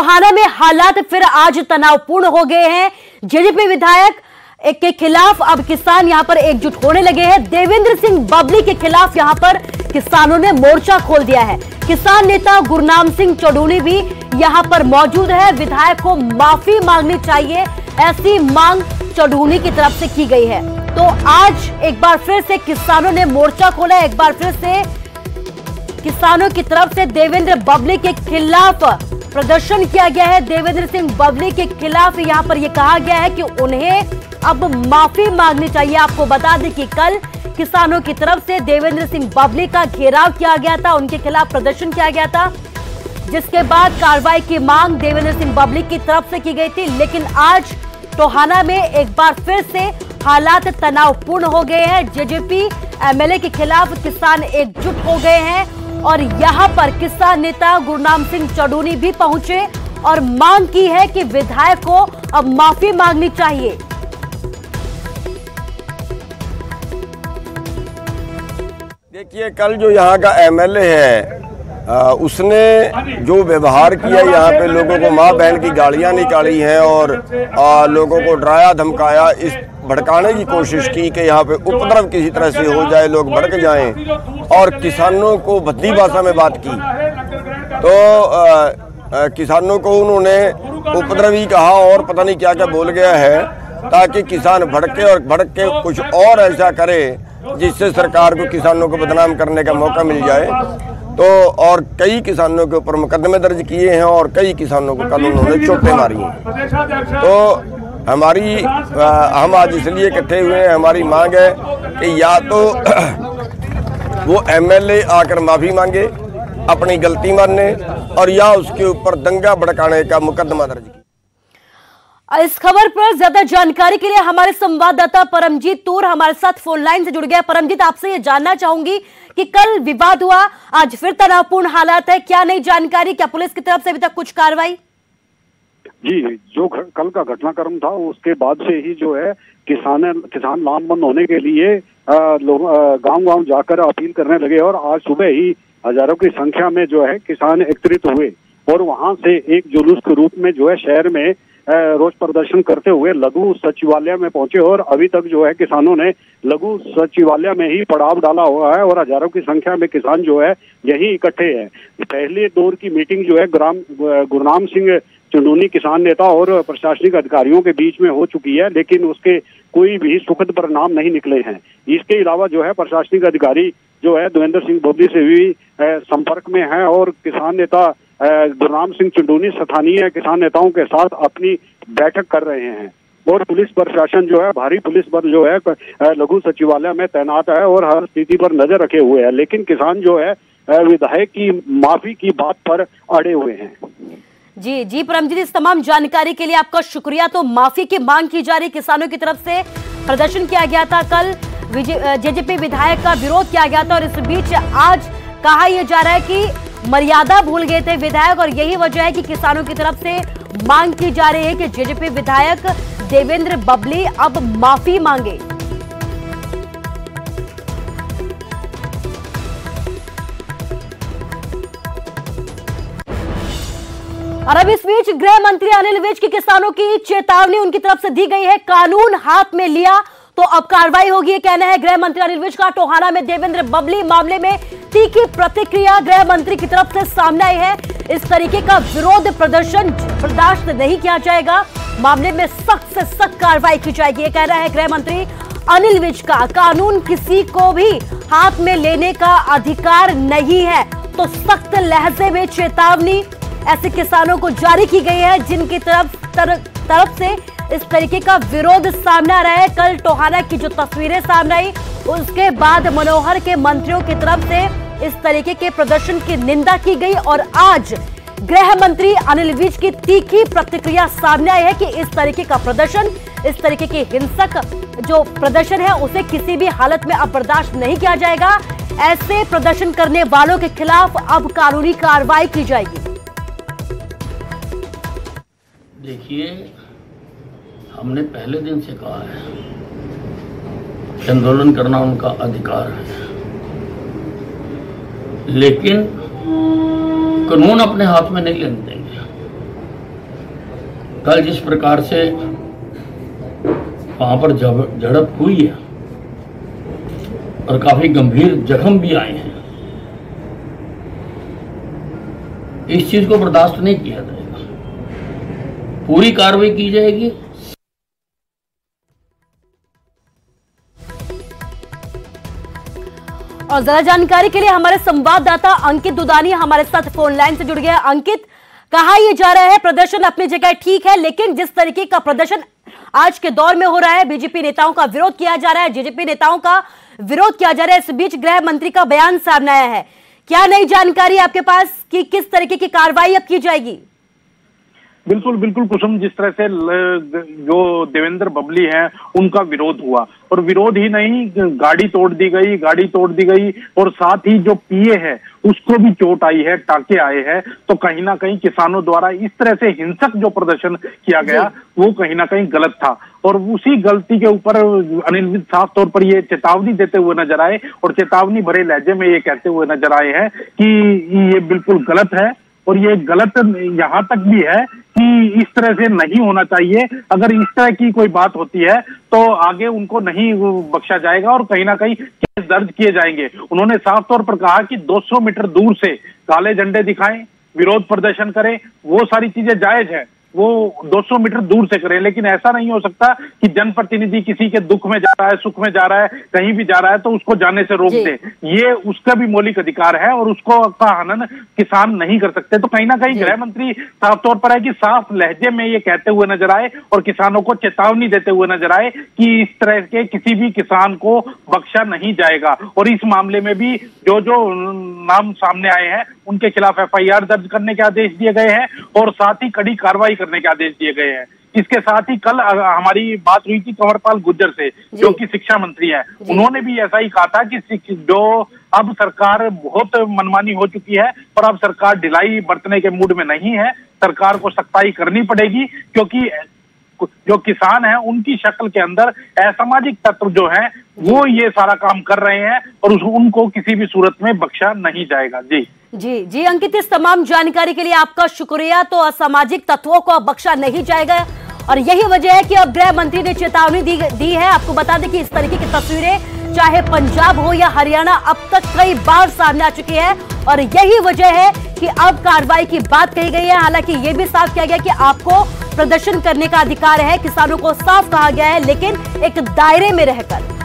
टोहाना में हालात फिर आज तनावपूर्ण हो गए हैं। जेजेपी विधायक के खिलाफ अब किसान यहां पर एकजुट होने लगे हैं। देवेंद्र सिंह बबली के खिलाफ यहां पर किसानों ने मोर्चा खोल दिया है। किसान नेता गुरनाम सिंह चौडूनी भी यहां पर मौजूद है। विधायक को माफी मांगनी चाहिए, ऐसी मांग चौडूनी की तरफ से की गई है। तो आज एक बार फिर से किसानों ने मोर्चा खोला। एक बार फिर से किसानों की तरफ से देवेंद्र बबली के खिलाफ प्रदर्शन किया गया है। देवेंद्र सिंह बबली के खिलाफ यहां पर यह कहा गया है कि उन्हें अब माफी मांगनी चाहिए। आपको बता दें कि कल किसानों की तरफ से देवेंद्र सिंह बबली का घेराव किया गया था, उनके खिलाफ प्रदर्शन किया गया था, जिसके बाद कार्रवाई की मांग देवेंद्र सिंह बबली की तरफ से की गई थी। लेकिन आज टोहाना में एक बार फिर से हालात तनावपूर्ण हो गए हैं। जेजेपी एमएलए के खिलाफ किसान एकजुट हो गए हैं और यहां पर किसान नेता गुरनाम सिंह चौडूनी भी पहुंचे और मांग की है कि विधायक को अब माफी मांगनी चाहिए। देखिए, कल जो यहाँ का एमएलए है उसने जो व्यवहार किया, यहाँ पे लोगों को माँ बहन की गालियाँ निकाली हैं और लोगों को डराया धमकाया, इस भड़काने की कोशिश की कि यहाँ पे उपद्रव किसी तरह से हो जाए, लोग भड़क जाएं और किसानों को भद्दी भाषा में बात की। तो किसानों को उन्होंने उपद्रवी कहा और पता नहीं क्या क्या बोल गया है, ताकि किसान भड़के और भड़क के कुछ और ऐसा करे जिससे सरकार को किसानों को बदनाम करने का मौका मिल जाए। तो और कई किसानों के ऊपर मुकदमे दर्ज किए हैं और कई किसानों को कल उन्होंने चोटें मारी हैं। तो हम आज इसलिए इकट्ठे हुए हैं, हमारी मांग है कि या तो वो एमएलए आकर माफी मांगे, अपनी गलती माने, और या उसके ऊपर दंगा भड़काने का मुकदमा दर्ज किया। इस खबर पर ज्यादा जानकारी के लिए हमारे संवाददाता परमजीत तूर हमारे साथ फोन लाइन से जुड़ गया। परमजीत, आपसे ये जानना चाहूंगी कि कल विवाद हुआ, आज फिर तनावपूर्ण हालात है, क्या नई जानकारी, क्या पुलिस की तरफ से अभी तक कुछ कार्रवाई? जी, जो कल का घटनाक्रम था उसके बाद से ही जो है किसान लामबंद होने के लिए गांव-गांव जाकर अपील करने लगे और आज सुबह ही हजारों की संख्या में जो है किसान एकत्रित हुए और वहां से एक जुलूस के रूप में जो है शहर में रोष प्रदर्शन करते हुए लघु सचिवालय में पहुंचे और अभी तक जो है किसानों ने लघु सचिवालय में ही पड़ाव डाला हुआ है और हजारों की संख्या में किसान जो है यही इकट्ठे हैं। पहले दौर की मीटिंग जो है गुरनाम सिंह चौडूनी किसान नेता और प्रशासनिक अधिकारियों के बीच में हो चुकी है, लेकिन उसके कोई भी सुखद परिणाम नहीं निकले हैं। इसके अलावा जो है प्रशासनिक अधिकारी जो है देवेंद्र सिंह बबली से भी संपर्क में है और किसान नेता गुरनाम सिंह चौडूनी स्थानीय किसान नेताओं के साथ अपनी बैठक कर रहे हैं और पुलिस प्रशासन जो है भारी पुलिस बल जो है लघु सचिवालय में तैनात है और हर स्थिति पर नजर रखे हुए हैं। लेकिन किसान जो है विधायक की माफी की बात पर अड़े हुए हैं। जी परमजीत, इस तमाम जानकारी के लिए आपका शुक्रिया। तो माफी की मांग की जा रही, किसानों की तरफ से प्रदर्शन किया गया था, कल जेजेपी विधायक का विरोध किया गया था और इस बीच आज कहा यह जा रहा है कि मर्यादा भूल गए थे विधायक और यही वजह है कि किसानों की तरफ से मांग की जा रही है कि जेजेपी विधायक देवेंद्र बबली अब माफी मांगे। और अब इस बीच गृह मंत्री अनिल विज की किसानों की चेतावनी उनकी तरफ से दी गई है। कानून हाथ में लिया तो अब कार्रवाई होगी, ये कहना है गृह मंत्री अनिल विज का। टोहाना में देवेंद्र बबली मामले में तीखी प्रतिक्रिया गृह मंत्री की तरफ से सामने आई है। इस तरीके का विरोध प्रदर्शन बर्दाश्त नहीं किया जाएगा, मामले में सख्त से सख्त कार्रवाई की जाएगी, ये कहना है गृह मंत्री अनिल विज का। कानून किसी को भी हाथ में लेने का अधिकार नहीं है, तो सख्त लहजे में चेतावनी ऐसे किसानों को जारी की गई है जिनकी तरफ से इस तरीके का विरोध सामने आ रहा है। कल टोहाना की जो तस्वीरें सामने आई उसके बाद मनोहर के मंत्रियों की तरफ से इस तरीके के प्रदर्शन की निंदा की गई और आज गृह मंत्री अनिल विज की तीखी प्रतिक्रिया सामने आई है कि इस तरीके का प्रदर्शन, इस तरीके की हिंसक जो प्रदर्शन है उसे किसी भी हालत में अब बर्दाश्त नहीं किया जाएगा। ऐसे प्रदर्शन करने वालों के खिलाफ अब कानूनी कार्रवाई की जाएगी। देखिए, हमने पहले दिन से कहा है कि आंदोलन करना उनका अधिकार है, लेकिन कानून अपने हाथ में नहीं लेने देंगे। कल जिस प्रकार से वहां पर झड़प हुई है और काफी गंभीर जख्म भी आए हैं, इस चीज को बर्दाश्त नहीं किया जाएगा। पूरी कार्रवाई की जाएगी। और ज्यादा जानकारी के लिए हमारे संवाददाता अंकित दुदानी हमारे साथ फोन लाइन से जुड़ गए। अंकित, कहा यह जा रहा है प्रदर्शन अपनी जगह ठीक है, लेकिन जिस तरीके का प्रदर्शन आज के दौर में हो रहा है, बीजेपी नेताओं का विरोध किया जा रहा है, जेजेपी नेताओं का विरोध किया जा रहा है, इस बीच गृह मंत्री का बयान सामने आया है। क्या नई जानकारी आपके पास कि किस तरीके की कार्रवाई अब की जाएगी? बिल्कुल बिल्कुल कुसुम, जिस तरह से जो देवेंद्र बबली हैं उनका विरोध हुआ, और विरोध ही नहीं, गाड़ी तोड़ दी गई और साथ ही जो पीए है उसको भी चोट आई है, टाके आए हैं। तो कहीं ना कहीं किसानों द्वारा इस तरह से हिंसक जो प्रदर्शन किया गया वो कहीं ना कहीं गलत था, और उसी गलती के ऊपर अनिल विज साफ तौर पर ये चेतावनी देते हुए नजर आए और चेतावनी भरे लहजे में ये कहते हुए नजर आए हैं कि ये बिल्कुल गलत है। और ये गलत यहाँ तक भी है कि इस तरह से नहीं होना चाहिए। अगर इस तरह की कोई बात होती है तो आगे उनको नहीं बख्शा जाएगा और कहीं ना कहीं केस दर्ज किए जाएंगे। उन्होंने साफ तौर पर कहा कि 200 मीटर दूर से काले झंडे दिखाएं, विरोध प्रदर्शन करें, वो सारी चीजें जायज है, वो 200 मीटर दूर से करें, लेकिन ऐसा नहीं हो सकता कि जनप्रतिनिधि किसी के दुख में जा रहा है, सुख में जा रहा है, कहीं भी जा रहा है तो उसको जाने से रोक दे। ये उसका भी मौलिक अधिकार है और उसको का हनन किसान नहीं कर सकते। तो कहीं ना कहीं गृह मंत्री साफ तौर पर है कि साफ लहजे में ये कहते हुए नजर आए और किसानों को चेतावनी देते हुए नजर आए कि इस तरह के किसी भी किसान को बख्शा नहीं जाएगा। और इस मामले में भी जो जो नाम सामने आए हैं उनके खिलाफ FIR दर्ज करने के आदेश दिए गए हैं और साथ ही कड़ी कार्रवाई करने के आदेश दिए गए हैं। इसके साथ ही कल हमारी बात हुई थी कंवरपाल गुर्जर से, जो कि शिक्षा मंत्री हैं। उन्होंने भी ऐसा ही कहा था कि जो अब सरकार बहुत मनमानी हो चुकी है और अब सरकार ढिलाई बरतने के मूड में नहीं है, सरकार को सख्ताई करनी पड़ेगी, क्योंकि जो किसान हैं उनकी शक्ल के अंदर असामाजिक तत्व जो हैं वो ये सारा काम कर रहे हैं और उनको किसी भी सूरत में बख्शा नहीं जाएगा। जी अंकित, इस तमाम जानकारी के लिए आपका शुक्रिया। तो असामाजिक तत्वों को अब बख्शा नहीं जाएगा और यही वजह है कि अब गृह मंत्री ने चेतावनी दी है। आपको बता दें कि इस तरीके की तस्वीरें चाहे पंजाब हो या हरियाणा अब तक कई बार सामने आ चुकी है और यही वजह है कि अब कार्रवाई की बात कही गई है। हालांकि ये भी साफ किया गया कि आपको प्रदर्शन करने का अधिकार है, किसानों को साफ कहा गया है, लेकिन एक दायरे में रहकर।